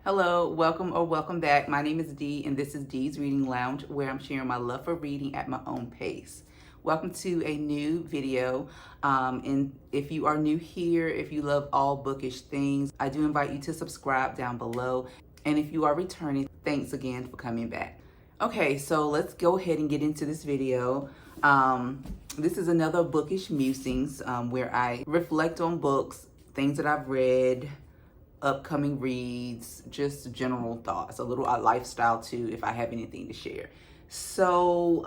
Hello, welcome or welcome back. My name is Dee, and this is Dee's Reading Lounge, where I'm sharing my love for reading at my own pace. Welcome to a new video. And if you are new here, if you love all bookish things, I do invite you to subscribe down below. And if you are returning, thanks again for coming back. Okay, so let's go ahead and get into this video. This is another Bookish Musings where I reflect on books, things that I've read, upcoming reads, just general thoughts, a little lifestyle too, if I have anything to share. So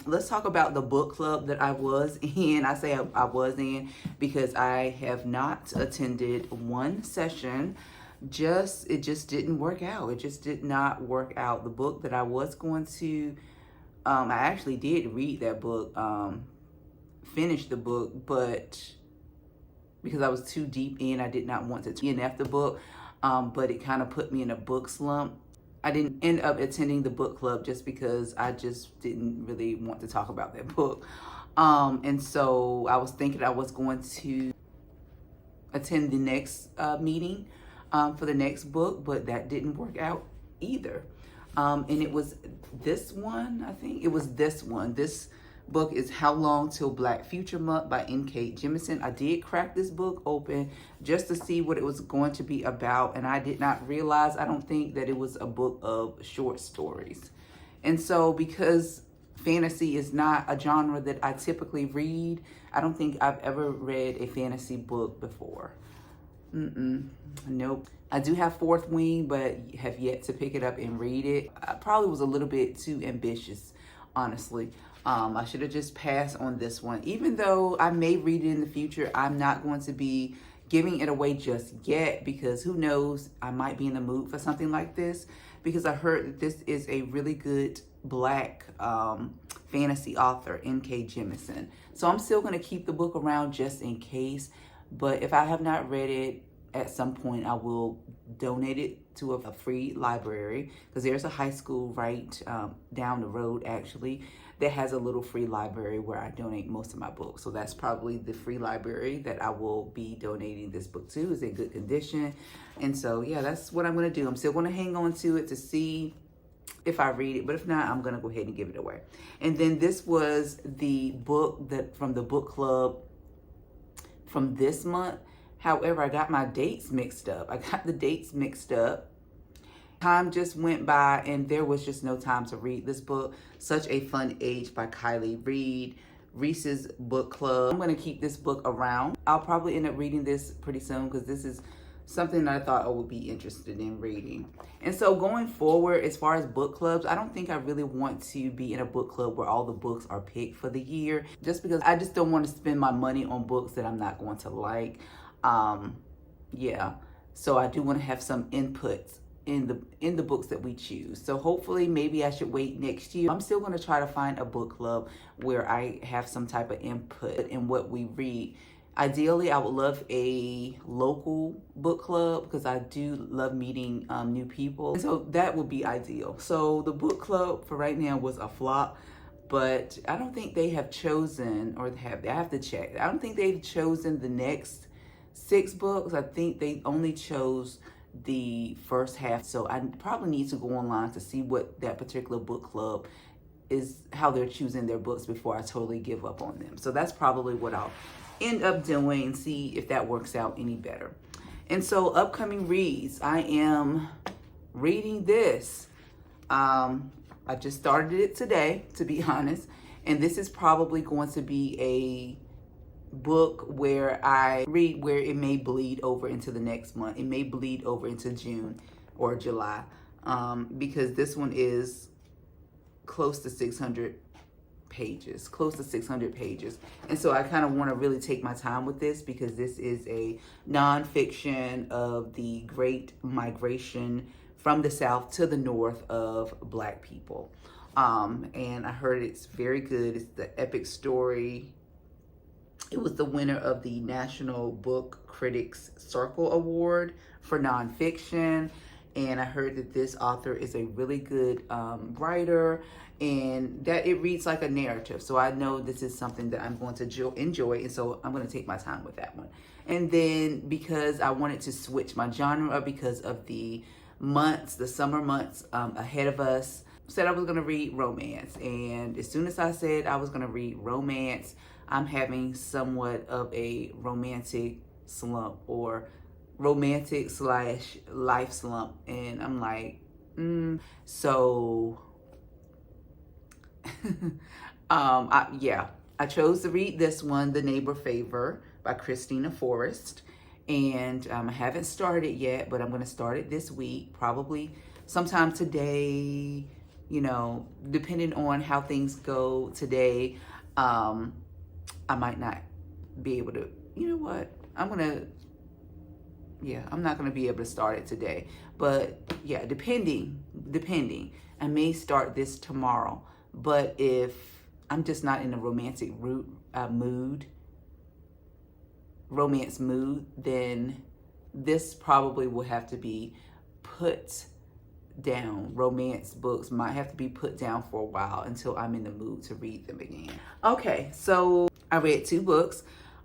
let's talk about the book club that I was in. I say I was in because I have not attended one session. It just didn't work out. It just did not work out. The book that I was going to, I actually did read that book, finish the book, but because I was too deep in, I did not want to DNF the book, but it kind of put me in a book slump. I didn't end up attending the book club just because I just didn't really want to talk about that book. And so I was thinking I was going to attend the next meeting for the next book, but that didn't work out either. And it was this one, I think. It was this one. This book is How Long Till Black Future Month by N.K. Jemisin. I did crack this book open just to see what it was going to be about, and I did not realize, I don't think, that it was a book of short stories. And so because fantasy is not a genre that I typically read, I don't think I've ever read a fantasy book before. Nope. I do have Fourth Wing, but have yet to pick it up and read it. I probably was a little bit too ambitious, honestly. I should have just passed on this one. Even though I may read it in the future, I'm not going to be giving it away just yet, because who knows, I might be in the mood for something like this, because I heard that this is a really good Black fantasy author, N.K. Jemisin. So I'm still going to keep the book around just in case, but if I have not read it, at some point I will donate it to a free library, because there's a high school right down the road actually that has a little free library where I donate most of my books. So that's probably the free library that I will be donating this book to. It's in good condition. And so yeah, that's what I'm going to do. I'm still going to hang on to it to see if I read it, but if not, I'm going to go ahead and give it away. And then this was the book that from the book club from this month. However, I got my dates mixed up. I got the dates mixed up. Time just went by and there was just no time to read this book. Such a Fun Age by Kylie Reed, Reese's Book Club. I'm going to keep this book around. I'll probably end up reading this pretty soon, because this is something that I thought I would be interested in reading. And so going forward, as far as book clubs, I don't think I really want to be in a book club where all the books are picked for the year, just because I just don't want to spend my money on books that I'm not going to like. Yeah, so I do want to have some inputs in the books that we choose. So hopefully maybe I should wait next year. I'm still going to try to find a book club where I have some type of input in what we read. Ideally, I would love a local book club, because I do love meeting new people. And so that would be ideal. So the book club for right now was a flop, but I don't think they have chosen, or I have to check. I don't think they've chosen the next 6 books. I think they only chose the first half. So I probably need to go online to see what that particular book club is, how they're choosing their books, before I totally give up on them. So that's probably what I'll end up doing, and see if that works out any better. And so upcoming reads, I am reading this. I just started it today, to be honest. And this is probably going to be a book where I read where it may bleed over into the next month. It may bleed over into June or July, because this one is close to 600 pages. And so I kind of want to really take my time with this, because this is a nonfiction of the Great Migration from the South to the North of Black people. And I heard it's very good. It's the epic story. It was the winner of the National Book Critics Circle Award for nonfiction. And I heard that this author is a really good writer, and that it reads like a narrative. So I know this is something that I'm going to enjoy, and so I'm going to take my time with that one. And then because I wanted to switch my genre, because of the months, the summer months ahead of us. Said I was going to read romance, and as soon as I said I was going to read romance, I'm having somewhat of a romantic slump, or romantic slash life slump, and I'm like, so I chose to read this one, The Neighbor Favor by Christina Forrest. And I haven't started yet, but I'm going to start it this week, probably sometime today, you know, depending on how things go today. I might not be able to, you know what, I'm not going to be able to start it today. But yeah, depending, I may start this tomorrow. But if I'm just not in a romance mood, then this probably will have to be put down. Romance books might have to be put down for a while until I'm in the mood to read them again. Okay, so I read 2 books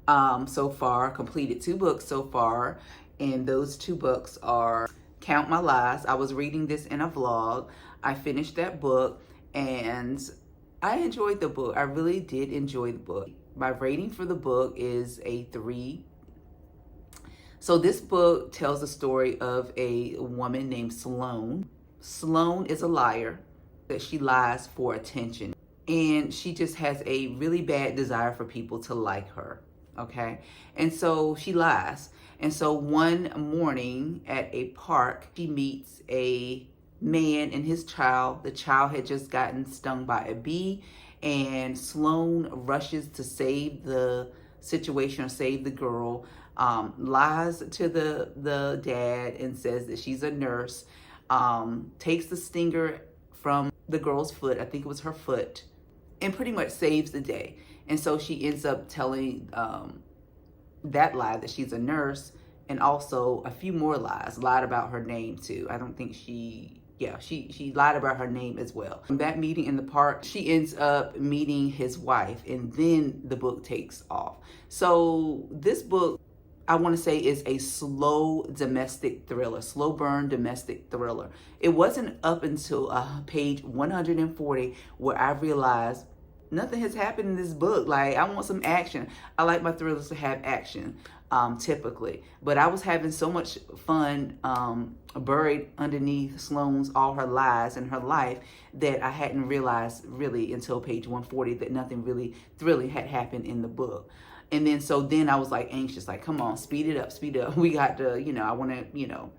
so far, completed 2 books so far, and those 2 books are Count My Lies. I was reading this in a vlog. I finished that book and I enjoyed the book. I really did enjoy the book. My rating for the book is a 3. So this book tells the story of a woman named Sloane. Sloane is a liar, that she lies for attention. And she just has a really bad desire for people to like her, okay? And so she lies. And so one morning at a park, she meets a man and his child. The child had just gotten stung by a bee, and Sloane rushes to save the situation, or save the girl, lies to the dad and says that she's a nurse, takes the stinger from the girl's foot, I think it was her foot, and pretty much saves the day. And so she ends up telling that lie, that she's a nurse, and also a few more lies, lied about her name too. I don't think she lied about her name as well. From that meeting in the park, she ends up meeting his wife, and then the book takes off. So this book, I want to say, is a slow domestic thriller, slow burn domestic thriller. It wasn't up until page 140 where I realized nothing has happened in this book. Like, I want some action. I like my thrillers to have action, typically. But I was having so much fun buried underneath Sloane's, all her lies in her life, that I hadn't realized really until page 140 that nothing really thrilling had happened in the book. And then I was like anxious, like, come on, speed it up. We got to, I want to,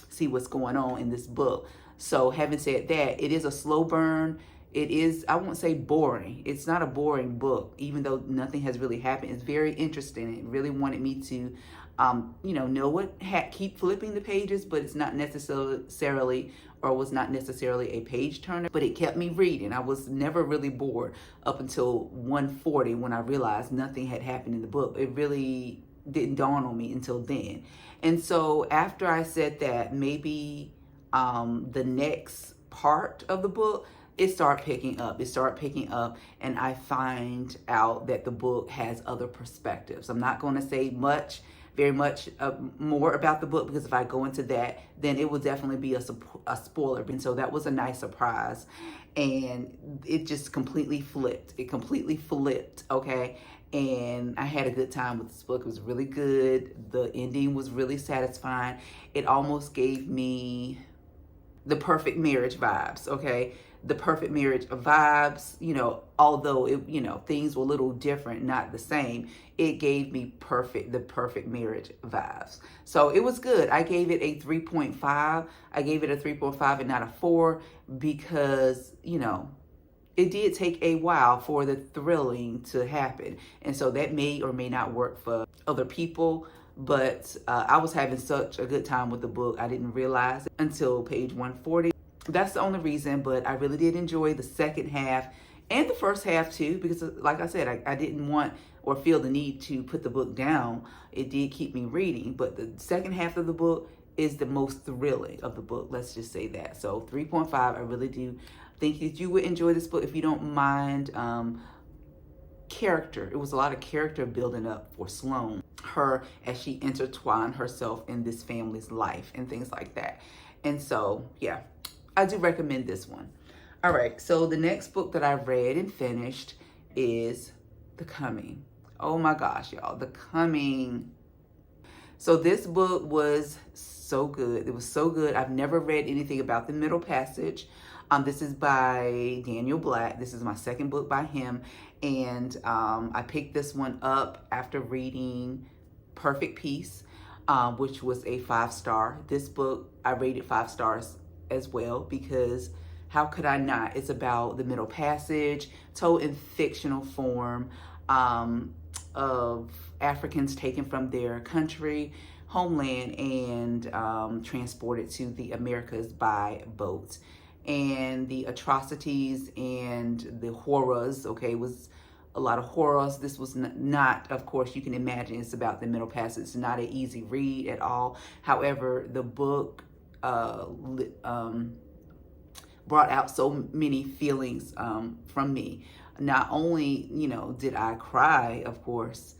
see what's going on in this book. So having said that, it is a slow burn. It is, I won't say boring. It's not a boring book, even though nothing has really happened. It's very interesting. It really wanted me to, know what, keep flipping the pages, but it's not necessarily, or was not necessarily a page turner, but it kept me reading. I was never really bored up until 140 when I realized nothing had happened in the book. It really didn't dawn on me until then. And so after I said that, maybe the next part of the book, it started picking up, and I find out that the book has other perspectives. I'm not going to say very much more about the book, because if I go into that, then it will definitely be a spoiler. And so that was a nice surprise, and it just completely flipped. Okay? And I had a good time with this book. It was really good. The ending was really satisfying. It almost gave me the Perfect Marriage vibes, okay? The Perfect Marriage vibes, although it, things were a little different, not the same, it gave me the Perfect Marriage vibes. So it was good. I gave it a 3.5. I gave it a 3.5 and not a 4, because, it did take a while for the thrilling to happen. And so that may or may not work for other people. But I was having such a good time with the book, I didn't realize it until page 140. That's the only reason, but I really did enjoy the second half and the first half too, because like I said, I didn't want or feel the need to put the book down. It did keep me reading, but the second half of the book is the most thrilling of the book. Let's just say that. So 3.5, I really do think that you would enjoy this book if you don't mind character. It was a lot of character building up for Sloane, her as she intertwined herself in this family's life and things like that. And so, yeah, I do recommend this one. All right, so the next book that I read and finished is The Coming. Oh my gosh, y'all, The Coming. So this book was so good. It was so good. I've never read anything about the Middle Passage. This is by Daniel Black. This is my second book by him. And I picked this one up after reading Perfect Peace, which was a 5-star. This book, I rated 5 stars as well, because how could I not? It's about the Middle Passage, told in fictional form, of Africans taken from their country, homeland, and transported to the Americas by boat. And the atrocities and the horrors, okay, was a lot of horrors. This was not, of course, you can imagine, it's about the Middle Passage. It's not an easy read at all. However, the book brought out so many feelings from me. Not only, you know, did I cry, of course,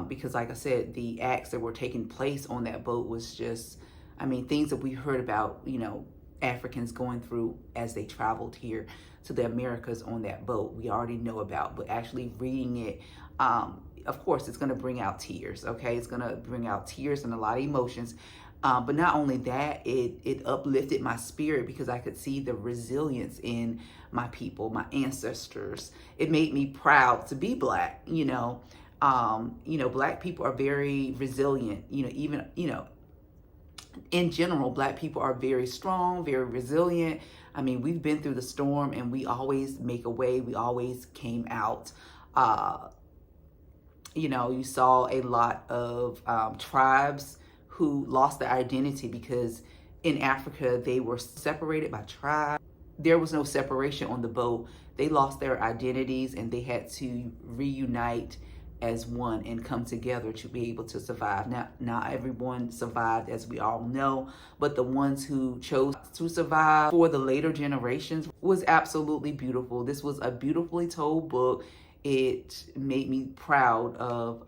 because like I said, the acts that were taking place on that boat was just, I mean, things that we heard about, you know, Africans going through as they traveled here to the Americas on that boat, we already know about. But actually reading it, of course, it's going to bring out tears, okay? It's going to bring out tears and a lot of emotions. But not only that, it uplifted my spirit, because I could see the resilience in my people, my ancestors. It made me proud to be Black, you know. Black people are very resilient, you know, even, you know, in general, Black people are very strong, very resilient. I mean, we've been through the storm and we always make a way. We always came out. You know, you saw a lot of tribes who lost their identity, because in Africa, they were separated by tribe. There was no separation on the boat. They lost their identities and they had to reunite as one and come together to be able to survive. Now, not everyone survived, as we all know, but the ones who chose to survive for the later generations was absolutely beautiful. This was a beautifully told book. It made me proud of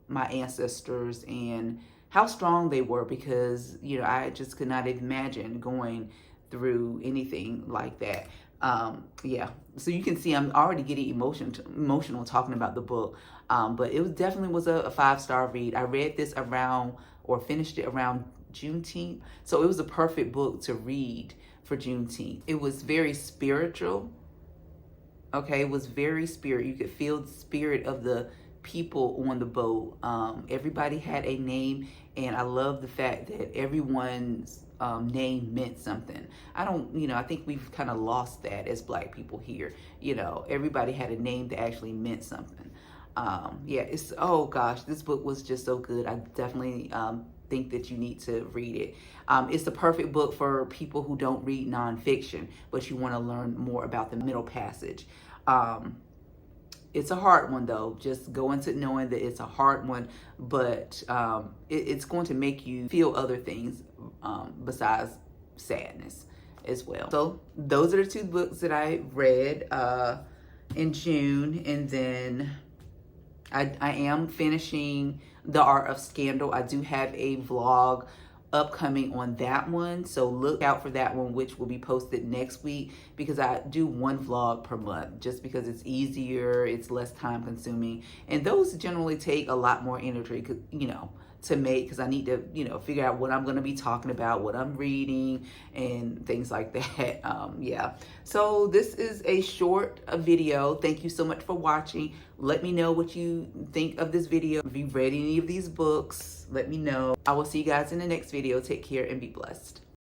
my ancestors and how strong they were, because, you know, I just could not imagine going through anything like that. Yeah, so you can see I'm already getting emotional talking about the book, but it definitely was a 5-star read. I read this around, or finished it around Juneteenth, so it was a perfect book to read for Juneteenth. It was very spiritual, okay? It was very spiritual. You could feel the spirit of the people on the boat. Everybody had a name, and I love the fact that everyone's name meant something. I think we've kind of lost that as Black people here. You know, everybody had a name that actually meant something. Yeah, oh gosh, this book was just so good. I definitely think that you need to read it. It's the perfect book for people who don't read nonfiction, but you want to learn more about the Middle Passage. It's a hard one, though. Just go into knowing that it's a hard one, but it's going to make you feel other things besides sadness as well. So those are the 2 books that I read in June, and then I am finishing The Art of Scandal. I do have a vlog upcoming on that one, so look out for that one, which will be posted next week, because I do 1 vlog per month just because it's easier, it's less time consuming, and those generally take a lot more energy, you know, to make, because I need to, you know, figure out what I'm going to be talking about, what I'm reading, and things like that. Yeah, so this is a short video. Thank you so much for watching. Let me know what you think of this video. If you've read any of these books, let me know. I will see you guys in the next video. Take care and be blessed.